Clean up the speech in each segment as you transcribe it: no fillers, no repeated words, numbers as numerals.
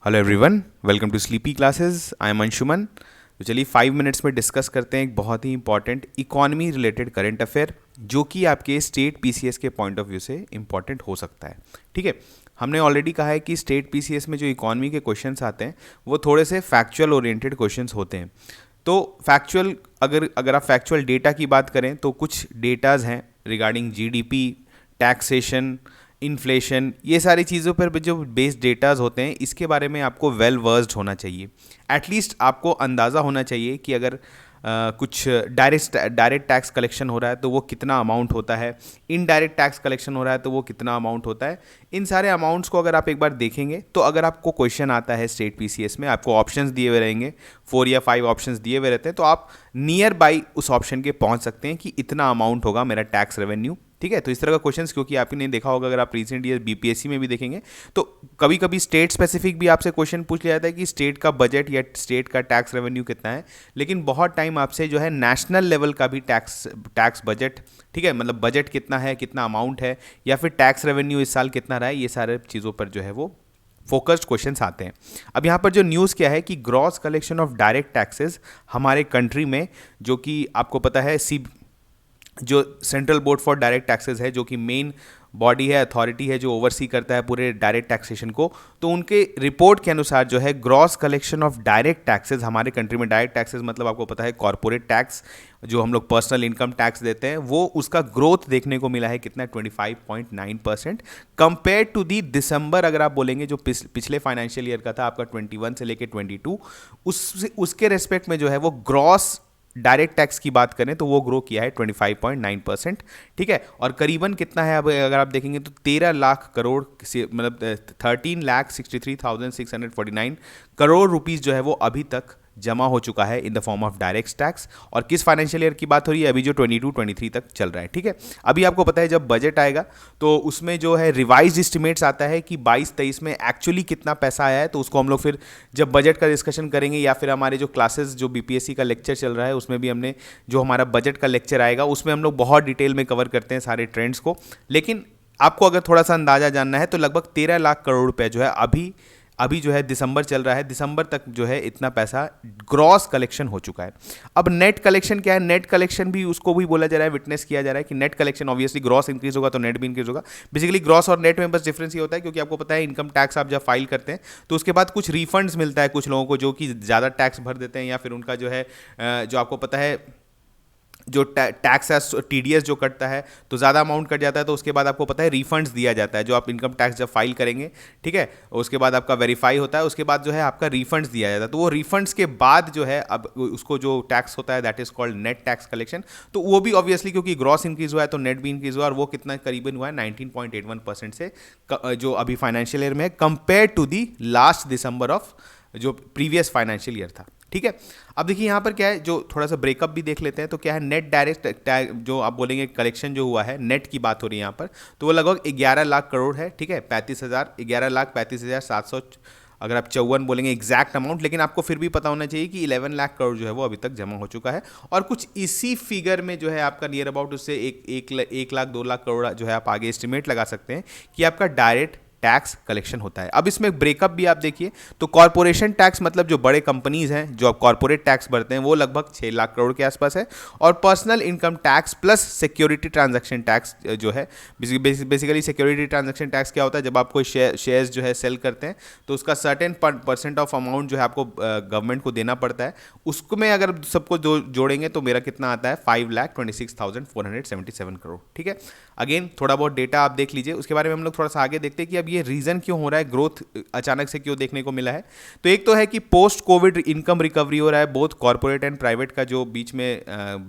Hello everyone, welcome to Sleepy Classes. I am Anshuman. तो चलिए 5 minutes में डिस्कस करते हैं एक बहुत ही important economy related current affair जो कि आपके स्टेट पीसीएस के पॉइंट ऑफ व्यू से इंपॉर्टेंट हो सकता है। ठीक है, हमने ऑलरेडी कहा है कि स्टेट पीसीएस में जो इकोनॉमी के क्वेश्चंस आते हैं वो थोड़े से फैक्चुअल ओरिएंटेड क्वेश्चंस होते हैं। तो फैक्चुअल अगर आप फैक्चुअल डेटा की बात करें तो कुछ डेटाज हैं रिगार्डिंग जीडीपी, टैक्सेशन, इन्फ्लेशन, ये सारी चीज़ों पर जो बेस्ड डेटाज होते हैं इसके बारे में आपको वेल वर्स्ड होना चाहिए। एटलीस्ट आपको अंदाज़ा होना चाहिए कि अगर कुछ डायरेक्ट टैक्स कलेक्शन हो रहा है तो वो कितना अमाउंट होता है, इनडायरेक्ट टैक्स कलेक्शन हो रहा है तो वो कितना अमाउंट होता है। इन सारे अमाउंट्स को अगर आप एक बार देखेंगे तो अगर आपको क्वेश्चन आता है स्टेट पीसीएस में, आपको ऑप्शंस दिए हुए रहेंगे, 4 या 5 ऑप्शंस दिए हुए रहते हैं, तो आप नियर बाई उस ऑप्शन के पहुंच सकते हैं कि इतना अमाउंट होगा मेरा टैक्स रेवेन्यू। ठीक है, तो इस तरह का क्वेश्चंस क्योंकि आपने नहीं देखा होगा, अगर आप रिसेंट ईयर बीपीएससी में भी देखेंगे तो कभी कभी स्टेट स्पेसिफिक भी आपसे क्वेश्चन पूछ लिया जाता है कि स्टेट का बजट या स्टेट का टैक्स रेवेन्यू कितना है। लेकिन बहुत टाइम आपसे जो है नेशनल लेवल का भी टैक्स बजट, ठीक है, मतलब बजट कितना है, कितना अमाउंट है, या फिर टैक्स रेवेन्यू इस साल कितना रहा है, ये सारे चीज़ों पर जो है वो फोकस्ड क्वेश्चंस आते हैं। अब यहाँ पर जो न्यूज़ क्या है कि gross collection of direct taxes हमारे कंट्री में, जो कि आपको पता है जो central board for direct taxes है, जो कि मेन बॉडी है, अथॉरिटी है जो ओवरसी करता है पूरे डायरेक्ट टैक्सेशन को, तो उनके रिपोर्ट के अनुसार जो है gross collection of direct taxes हमारे कंट्री में, डायरेक्ट टैक्सेस मतलब आपको पता है कॉर्पोरेट टैक्स, जो हम लोग पर्सनल इनकम टैक्स देते हैं, वो उसका ग्रोथ देखने को मिला है कितना, 25.9% कंपेयर टू दी दिसंबर। अगर आप बोलेंगे जो पिछले फाइनेंशियल ईयर का था आपका 21 से लेके 22, उसके रेस्पेक्ट में जो है वो ग्रॉस डायरेक्ट टैक्स की बात करें तो वो ग्रो किया है 25.9%। ठीक है, और करीबन कितना है, अब अगर आप देखेंगे तो 13 लाख करोड़ से, मतलब 13,63,649 करोड़ रुपीस जो है वो अभी तक जमा हो चुका है in the form of direct tax. और किस फाइनेंशियल ईयर की बात हो रही है, अभी जो 22-23 तक चल रहा है। ठीक है, अभी आपको पता है जब बजट आएगा तो उसमें जो है रिवाइज एस्टिमेट्स आता है कि 22-23 में एक्चुअली कितना पैसा आया है, तो उसको हम लोग फिर जब बजट का डिस्कशन करेंगे या फिर हमारे जो क्लासेस जो बीपीएससी का लेक्चर चल रहा है उसमें भी हमने जो हमारा बजट का लेक्चर आएगा उसमें हम लोग बहुत डिटेल में कवर करते हैं सारे ट्रेंड्स को। लेकिन आपको अगर थोड़ा सा अंदाजा जानना है तो लगभग 13 लाख करोड़ रुपए जो है अभी जो है दिसंबर चल रहा है, दिसंबर तक जो है इतना पैसा ग्रॉस कलेक्शन हो चुका है। अब नेट कलेक्शन क्या है, नेट कलेक्शन भी उसको भी बोला जा रहा है, विटनेस किया जा रहा है कि net collection obviously gross increase होगा तो नेट भी इंक्रीज होगा। बेसिकली ग्रॉस और नेट में बस डिफरेंस ये होता है क्योंकि आपको पता है इनकम टैक्स आप जब फाइल करते हैं तो उसके बाद कुछ रिफंड्स मिलता है कुछ लोगों को जो कि ज़्यादा टैक्स भर देते हैं, या फिर उनका जो है जो आपको पता है जो टैक्स है टीडीएस जो कटता है तो ज़्यादा अमाउंट कट जाता है, तो उसके बाद आपको पता है रिफंड्स दिया जाता है जो आप इनकम टैक्स जब फाइल करेंगे। ठीक है, उसके बाद आपका वेरीफाई होता है, उसके बाद जो है आपका रिफंड्स दिया जाता है, तो वो रिफंड्स के बाद जो है अब उसको जो टैक्स होता है that is called net tax collection. तो वो भी ऑब्वियसली क्योंकि ग्रॉस इंक्रीज हुआ है तो नेट भी इंक्रीज हुआ, और वो कितना करीबन हुआ है 19.81% से जो अभी फाइनेंशियल ईयर में है compare to the last December of जो प्रीवियस फाइनेंशियल ईयर था। ठीक है, अब देखिए यहाँ पर क्या है, जो थोड़ा सा ब्रेकअप भी देख लेते हैं तो क्या है, नेट डायरेक्ट जो आप बोलेंगे कलेक्शन जो हुआ है, नेट की बात हो रही है यहाँ पर, तो वो लगभग 11 लाख करोड़ है। ठीक है, 11,35,700 अगर आप 54 बोलेंगे एग्जैक्ट अमाउंट, लेकिन आपको फिर भी पता होना चाहिए कि 11 लाख करोड़ जो है वो अभी तक जमा हो चुका है। और कुछ इसी फिगर में जो है आपका नियर अबाउट उससे एक लाख 2 लाख करोड़ जो है आप आगे एस्टिमेट लगा सकते हैं कि आपका डायरेक्ट टैक्स कलेक्शन होता है। अब इसमें ब्रेकअप भी आप देखिए तो कॉर्पोरेशन टैक्स मतलब जो बड़े कंपनीज हैं जो आप कॉर्पोरेट टैक्स भरते हैं वो लगभग 6 लाख करोड़ के आसपास है, और personal income tax plus security transaction tax जो है, बेसिकली सिक्योरिटी ट्रांजैक्शन टैक्स क्या होता है, जब आप कोई शेयर्स जो है सेल करते हैं तो उसका सर्टेन % ऑफ अमाउंट जो है आपको गवर्नमेंट को देना पड़ता है। उसको में अगर सबको जोड़ेंगे तो मेरा कितना आता है, 5,26,477 करोड़। ठीक है, अगेन थोड़ा बहुत डेटा आप देख लीजिए, उसके बारे में हम लोग थोड़ा सा आगे देखते हैं कि अब ये रीज़न क्यों हो रहा है, ग्रोथ अचानक से क्यों देखने को मिला है। तो एक तो है कि पोस्ट कोविड इनकम रिकवरी हो रहा है बोथ कॉर्पोरेट एंड प्राइवेट का, जो बीच में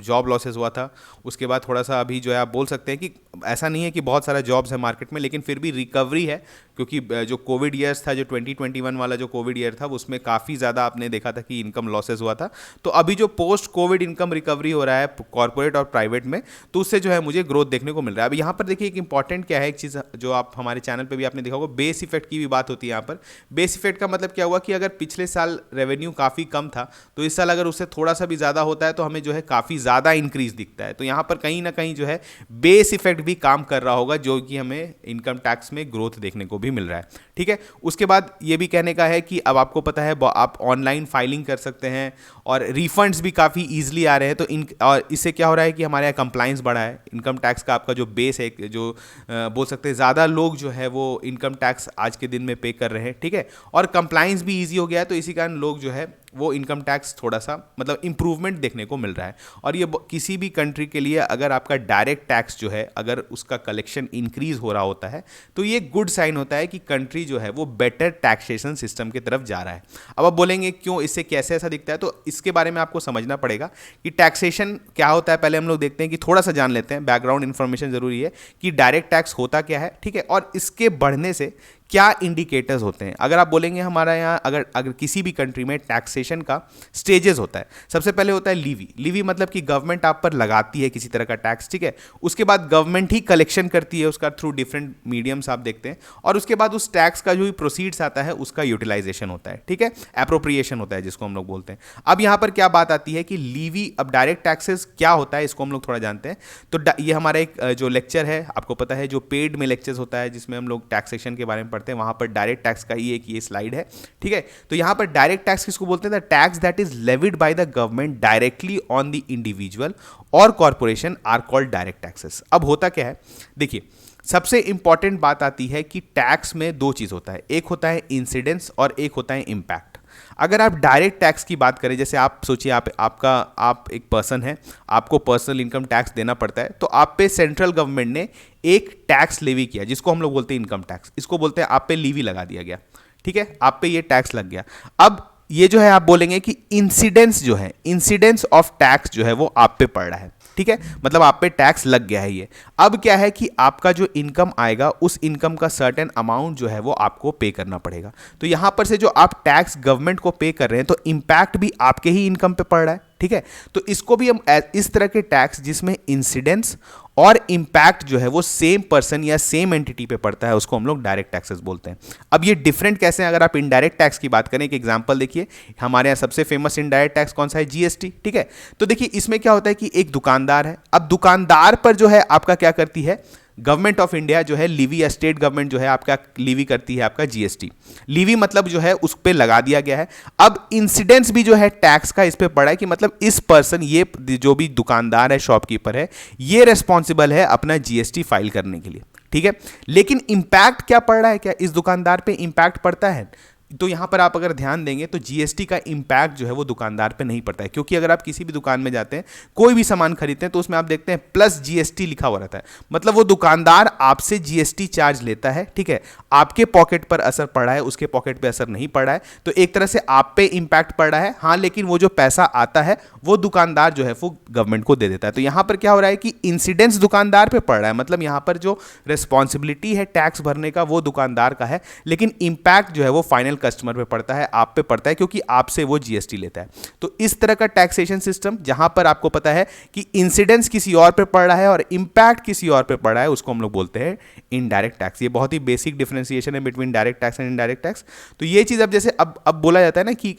जॉब लॉसेस हुआ था उसके बाद थोड़ा सा अभी जो है आप बोल सकते हैं कि ऐसा नहीं है कि बहुत सारा जॉब्स है मार्केट में, लेकिन फिर भी रिकवरी है क्योंकि जो कोविड ईयर्स था, जो 2021 वाला जो कोविड ईयर था उसमें काफ़ी ज़्यादा आपने देखा था कि इनकम लॉसेस हुआ था। तो अभी जो पोस्ट कोविड इनकम रिकवरी हो रहा है कॉर्पोरेट और प्राइवेट में, तो उससे जो है मुझे ग्रोथ देखने को मिल रहा है। अब यहाँ पर देखिए एक इंपॉर्टेंट क्या है, एक चीज़ जो आप हमारे चैनल पे भी आपने देखा होगा, बेस इफेक्ट की भी बात होती है यहाँ पर। बेस इफेक्ट का मतलब क्या हुआ कि अगर पिछले साल रेवेन्यू काफ़ी कम था तो इस साल अगर उससे थोड़ा सा भी ज़्यादा होता है तो हमें जो है काफ़ी ज़्यादा इंक्रीज दिखता है। तो यहाँ पर कहीं ना कहीं जो है बेस इफेक्ट भी काम कर रहा होगा, जो कि हमें इनकम टैक्स में ग्रोथ देखने को भी मिल रहा है। ठीक है, उसके बाद ये भी कहने का है कि अब आपको पता है आप ऑनलाइन फाइलिंग कर सकते हैं और रिफंड्स भी काफ़ी ईजिली आ रहे हैं। तो और इससे क्या हो रहा है कि हमारे यहाँ कंप्लाइंस बढ़ा है। इनकम टैक्स का आपका जो बेस है, जो बोल सकते हैं ज़्यादा लोग जो है वो इनकम टैक्स आज के दिन में पे कर रहे हैं। ठीक है, और कंप्लाइंस भी ईजी हो गया है, तो इसी कारण लोग जो है वो इनकम टैक्स थोड़ा सा मतलब इंप्रूवमेंट देखने को मिल रहा है। और ये किसी भी कंट्री के लिए अगर आपका डायरेक्ट टैक्स जो है अगर उसका कलेक्शन इंक्रीज हो रहा होता है तो ये गुड साइन होता है कि कंट्री जो है वो बेटर टैक्सेशन सिस्टम की तरफ जा रहा है। अब आप बोलेंगे क्यों, इससे कैसे ऐसा दिखता है, तो इसके बारे में आपको समझना पड़ेगा कि टैक्सेशन क्या होता है। पहले हम लोग देखते हैं कि थोड़ा सा जान लेते हैं, बैकग्राउंड इन्फॉर्मेशन जरूरी है कि डायरेक्ट टैक्स होता क्या है। ठीक है, और इसके बढ़ने से क्या इंडिकेटर्स होते हैं। अगर आप बोलेंगे हमारा यहाँ अगर किसी भी कंट्री में टैक्सेशन का स्टेजेस होता है, सबसे पहले होता है लीवी। लीवी मतलब कि गवर्नमेंट आप पर लगाती है किसी तरह का टैक्स। ठीक है, उसके बाद गवर्नमेंट ही कलेक्शन करती है उसका थ्रू डिफरेंट मीडियम्स आप देखते हैं, और उसके बाद उस टैक्स का जो भी प्रोसीड्स आता है उसका यूटिलाइजेशन होता है। ठीक है, एप्रोप्रिएशन होता है जिसको हम लोग बोलते हैं। अब यहाँ पर क्या बात आती है कि लीवी, अब डायरेक्ट टैक्सेस क्या होता है इसको हम लोग थोड़ा जानते हैं। तो ये हमारा एक जो लेक्चर है, आपको पता है जो पेड में लेक्चर्स होता है जिसमें हम लोग टैक्सेशन के बारे में पढ़ते हैं, वहां पर डायरेक्ट टैक्स का ही एक ये स्लाइड है। ठीक है, तो यहां पर डायरेक्ट टैक्स किसको बोलते हैं? The tax that is levied by the government directly on the individual और corporation are called direct taxes. अब होता क्या है, देखिए सबसे इंपॉर्टेंट बात आती है कि टैक्स में दो चीज होता है, एक होता है इंसिडेंस और एक होता है इंपैक्ट। अगर आप डायरेक्ट टैक्स की बात करें, जैसे आप सोचिए आप एक पर्सन है, आपको पर्सनल इनकम टैक्स देना पड़ता है, तो आप पे सेंट्रल गवर्नमेंट ने एक टैक्स लेवी किया जिसको हम लोग बोलते हैं इनकम टैक्स। इसको बोलते हैं आप पे लीवी लगा दिया गया। ठीक है, आप पे ये टैक्स लग गया। अब ये जो है आप बोलेंगे कि इंसिडेंस जो है, इंसिडेंस ऑफ टैक्स जो है वो आप पे पड़ रहा है। ठीक है, मतलब आप पे टैक्स लग गया है ये। अब क्या है कि आपका जो इनकम आएगा उस इनकम का सर्टेन अमाउंट जो है वो आपको पे करना पड़ेगा। तो यहां पर से जो आप टैक्स गवर्नमेंट को पे कर रहे हैं तो इंपैक्ट भी आपके ही इनकम पे पड़ रहा है। ठीक है, तो इसको भी हम इस तरह के टैक्स जिसमें इंसिडेंस और इंपैक्ट जो है वो सेम पर्सन या सेम एंटिटी पे पड़ता है उसको हम लोग डायरेक्ट टैक्सेस बोलते हैं। अब ये डिफरेंट कैसे हैं? अगर आप इनडायरेक्ट टैक्स की बात करें, एक एग्जांपल देखिए, हमारे यहाँ सबसे फेमस इनडायरेक्ट टैक्स कौन सा है? जीएसटी। ठीक है, तो देखिए इसमें क्या होता है कि एक दुकानदार है, अब दुकानदार पर जो है आपका क्या करती है गवर्नमेंट ऑफ इंडिया जो है लीवी, या स्टेट गवर्नमेंट जो है आपका लीवी करती है आपका जीएसटी। लीवी मतलब जो है उस पर लगा दिया गया है। अब इंसिडेंस भी जो है टैक्स का इस पे पड़ा है कि मतलब इस पर्सन, ये जो भी दुकानदार है, शॉपकीपर है, ये रेस्पॉन्सिबल है अपना जीएसटी फाइल करने के लिए। ठीक है, लेकिन इंपैक्ट क्या पड़ रहा है? क्या इस दुकानदार पे इंपैक्ट पड़ता है? तो यहां पर आप अगर ध्यान देंगे तो जीएसटी का इंपैक्ट जो है वो दुकानदार पे नहीं पड़ता है, क्योंकि अगर आप किसी भी दुकान में जाते हैं, कोई भी सामान खरीदते हैं, तो उसमें आप देखते हैं प्लस जीएसटी लिखा हुआ रहता है। मतलब वो दुकानदार आपसे जीएसटी चार्ज लेता है। ठीक है, आपके पॉकेट पर असर पड़ रहा है, उसके पॉकेट पे असर नहीं पड़ रहा है, तो एक तरह से आप पे इंपैक्ट पड़ रहा है। हाँ, लेकिन वो जो पैसा आता है वो दुकानदार जो है वो गवर्नमेंट को दे देता है। तो यहां पर क्या हो रहा है कि इंसिडेंस दुकानदार पे पड़ रहा है, मतलब यहां पर जो रिस्पॉन्सिबिलिटी है टैक्स भरने का वो दुकानदार का है, लेकिन इंपैक्ट जो है वो फाइनल कस्टमर पे पड़ता है, आप पे पड़ता है, क्योंकि आपसे वो जीएसटी लेता है। तो इस तरह का टैक्सेशन सिस्टम जहां पर आपको पता है कि इंसिडेंस किसी और पे पड़ रहा है और इंपैक्ट किसी और पे पड़ रहा है, उसको हम लोग बोलते हैं इनडायरेक्ट टैक्स। ये बहुत ही बेसिक डिफरेंशिएशन है between direct tax and indirect tax. तो ये चीज अब जैसे अब बोला जाता है ना कि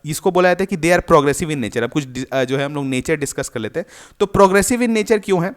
इसको बोला जाता है कि they are progressive in nature. अब कुछ जो है हम लोग नेचर डिस्कस कर लेते हैं। तो प्रोग्रेसिव इन नेचर क्यों है?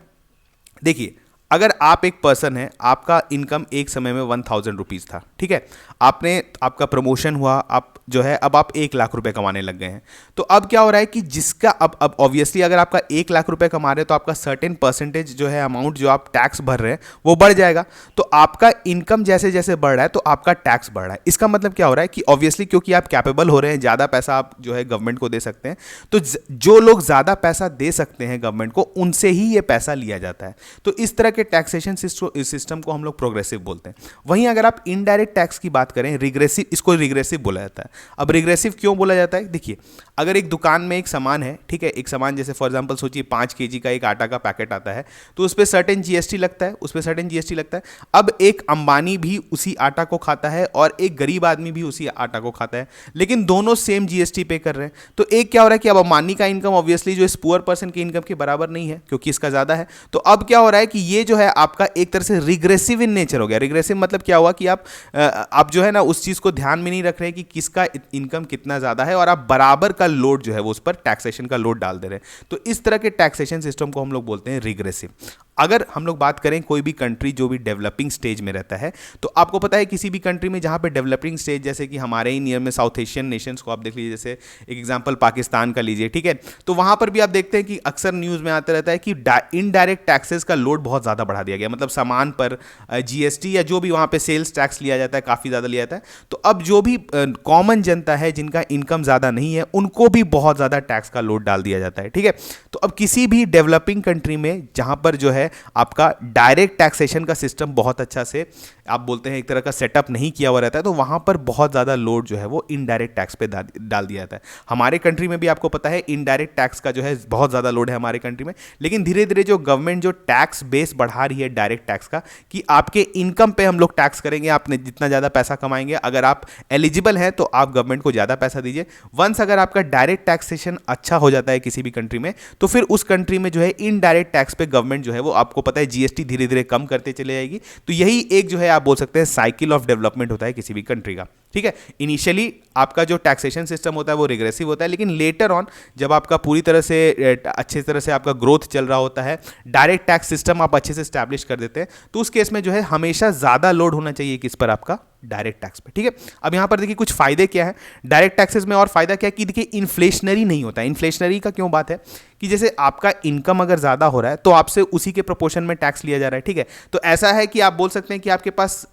देखिए, अगर आप एक पर्सन है, आपका इनकम एक समय में 1000 रुपीज़ था। ठीक है, आपका प्रमोशन हुआ, आप जो है अब आप 1 लाख रुपए कमाने लग गए हैं। तो अब क्या हो रहा है कि जिसका अब ऑब्वियसली अगर आपका 1 लाख रुपए कमा रहे हैं तो आपका सर्टेन परसेंटेज जो है अमाउंट जो आप टैक्स भर रहे हैं वो बढ़ जाएगा। तो आपका इनकम जैसे जैसे बढ़ रहा है तो आपका टैक्स बढ़ रहा है। इसका मतलब क्या हो रहा है कि ऑब्वियसली क्योंकि आप कैपेबल हो रहे हैं, ज़्यादा पैसा आप जो है गवर्नमेंट को दे सकते हैं, तो जो लोग ज़्यादा पैसा दे सकते हैं गवर्नमेंट को, उनसे ही ये पैसा लिया जाता है। तो इस तरह के टैक्सेशन सिस्टम को हम लोग प्रोग्रेसिव बोलते हैं। वहीं अगर आप इनडायरेक्ट टैक्स की बात करें, रिग्रेसिव, इसको रिग्रेसिव बोला जाता है। अब रिग्रेसिव क्यों बोला जाता है? देखिए, अगर एक दुकान में एक सामान है, ठीक है, एक सामान जैसे फॉर एग्जांपल सोचिए 5 केजी का एक आटा का पैकेट आता है, तो उस पर सर्टेन जीएसटी लगता है, उस पर सर्टेन जीएसटी लगता है। अब एक अंबानी भी उसी आटा को खाता है और एक गरीब आदमी भी उसी आटा को खाता है, लेकिन दोनों सेम जीएसटी पे कर रहे हैं। तो एक क्या हो रहा है कि अब अंबानी का इनकम ऑब्वियसली जो इस पुअर पर्सन के इनकम के बराबर नहीं है, क्योंकि इसका ज्यादा है। तो अब क्या हो रहा है कि ये जो है आपका एक तरह से रिग्रेसिव इन नेचर हो गया। रिग्रेसिव मतलब क्या हुआ कि आप जो है ना उस चीज़ को ध्यान में नहीं रख रहे हैं कि किसका इनकम कितना ज़्यादा है, और आप बराबर का लोड जो है वो उस पर टैक्सेशन का लोड डाल दे रहे हैं। तो इस तरह के टैक्सेशन सिस्टम को हम लोग बोलते हैं रिग्रेसिव। अगर हम लोग बात करें कोई भी कंट्री जो भी डेवलपिंग स्टेज में रहता है, तो आपको पता है किसी भी कंट्री में जहां पे डेवलपिंग स्टेज, जैसे कि हमारे ही नियर में साउथ एशियन नेशंस को आप देख लीजिए, जैसे एक एग्जांपल पाकिस्तान का लीजिए, ठीक है, तो वहां पर भी आप देखते हैं कि अक्सर न्यूज़ में आता रहता है कि इनडायरेक्ट टैक्सेस का लोड बहुत ज़्यादा बढ़ा दिया गया। मतलब सामान पर जीएसटी या जो भी वहाँ पे सेल्स टैक्स लिया जाता है काफ़ी ज़्यादा लिया जाता है। तो अब जो भी कॉमन जनता है जिनका इनकम ज़्यादा नहीं है, उनको भी बहुत ज़्यादा टैक्स का लोड डाल दिया जाता है, ठीक है। तो अब किसी भी डेवलपिंग कंट्री में जहाँ पर जो है आपका डायरेक्ट टैक्सेशन का सिस्टम बहुत अच्छा से आप बोलते हैं एक तरह का सेटअप नहीं किया हुआ रहता है, तो वहाँ पर बहुत ज़्यादा लोड जो है वो इनडायरेक्ट टैक्स पे डाल दिया जाता है। हमारे कंट्री में भी आपको पता है इनडायरेक्ट टैक्स का जो है बहुत ज़्यादा लोड है हमारे कंट्री में, लेकिन धीरे धीरे जो गवर्नमेंट जो टैक्स बेस बढ़ा रही है डायरेक्ट टैक्स का, कि आपके इनकम पे हम लोग टैक्स करेंगे, आपने जितना ज़्यादा पैसा कमाएंगे, अगर आप एलिजिबल हैं तो आप गवर्नमेंट को ज़्यादा पैसा दीजिए। वंस अगर आपका डायरेक्ट टैक्सेशन अच्छा हो जाता है किसी भी कंट्री में, तो फिर उस कंट्री में जो है इनडायरेक्ट टैक्स पे गवर्नमेंट जो है वो आपको पता है जीएसटी धीरे धीरे कम करते चले जाएगी। तो यही एक जो है आप बोल सकते हैं साइकिल ऑफ डेवलपमेंट होता है किसी भी कंट्री का, ठीक है। इनिशियली आपका जो टैक्सेशन सिस्टम होता है वो रिग्रेसिव होता है, लेकिन लेटर ऑन जब आपका पूरी तरह से अच्छे तरह से आपका ग्रोथ चल रहा होता है, डायरेक्ट टैक्स सिस्टम आप अच्छे से स्टैब्लिश कर देते हैं, तो उस केस में जो है हमेशा ज़्यादा लोड होना चाहिए किस पर, आपका डायरेक्ट टैक्स पे, ठीक है। अब यहां पर देखिए कुछ फायदे क्या है डायरेक्ट टैक्सेस में, और फायदा क्या है कि देखिए इन्फ्लेशनरी नहीं होता है। इन्फ्लेशनरी का क्यों बात है कि जैसे आपका इनकम अगर ज़्यादा हो रहा है तो आपसे उसी के प्रोपोर्शन में टैक्स लिया जा रहा है, ठीक है। तो ऐसा है कि आप बोल सकते हैं कि आपके पास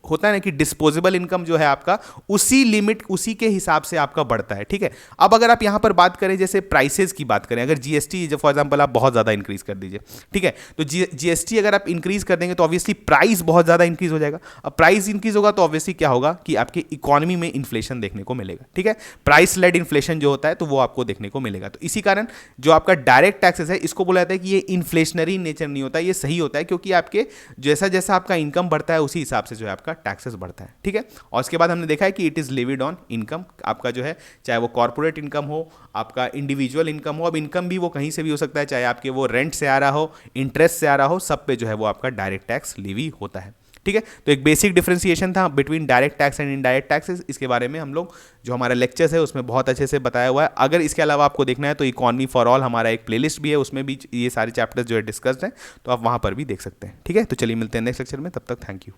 होता है ना कि डिस्पोजेबल इनकम जो है आपका उसी लिमिट उसी के हिसाब से आपका बढ़ता है, ठीक है। अब अगर आप यहां पर बात करें जैसे प्राइसेस की बात करें, अगर जीएसटी जो फॉर एग्जांपल आप बहुत ज़्यादा इंक्रीज कर दीजिए, ठीक है, तो जीएसटी अगर आप इंक्रीज कर देंगे तो ऑब्वियसली प्राइस बहुत ज़्यादा इंक्रीज हो जाएगा। अब प्राइस इंक्रीज होगा तो ऑब्वियसली क्या होगा कि आपकी इकोनॉमी में इन्फ्लेशन देखने को मिलेगा, ठीक है। प्राइस लेड इन्फ्लेशन जो होता है तो वो आपको देखने को मिलेगा। तो इसी कारण जो आपका डायरेक्ट टैक्सेस है इसको बोला जाता है कि ये इन्फ्लेशनरी नेचर नहीं होता, ये सही होता है, क्योंकि आपके जैसा जैसा आपका इनकम बढ़ता है उसी हिसाब से जो है आपका टैक्सेस बढ़ता है, ठीक है। और उसके बाद हमने देखा है कि it is levied on income, आपका जो है चाहे वो कॉर्पोरेट इनकम हो, आपका इंडिविजुअल इनकम हो, अब इनकम भी वो कहीं से भी हो सकता है, चाहे आपके वो रेंट से आ रहा हो, इंटरेस्ट से आ रहा हो, सब पे जो है वो आपका डायरेक्ट टैक्स लीवी होता है, ठीक है। तो एक बेसिक डिफरेंशिएशन था between direct tax and indirect taxes. इसके बारे में हम लोग जो हमारा लेक्चर्स है उसमें बहुत अच्छे से बताया हुआ है। अगर इसके अलावा आपको देखना है तो इकोनॉमी फॉर ऑल हमारा एक प्लेलिस्ट भी है, उसमें भी ये सारे चैप्टर्स जो है डिस्कस्ड हैं, तो आप वहाँ पर भी देख सकते हैं, ठीक है। तो चलिए मिलते हैं नेक्स्ट लेक्चर में, तब तक थैंक यू।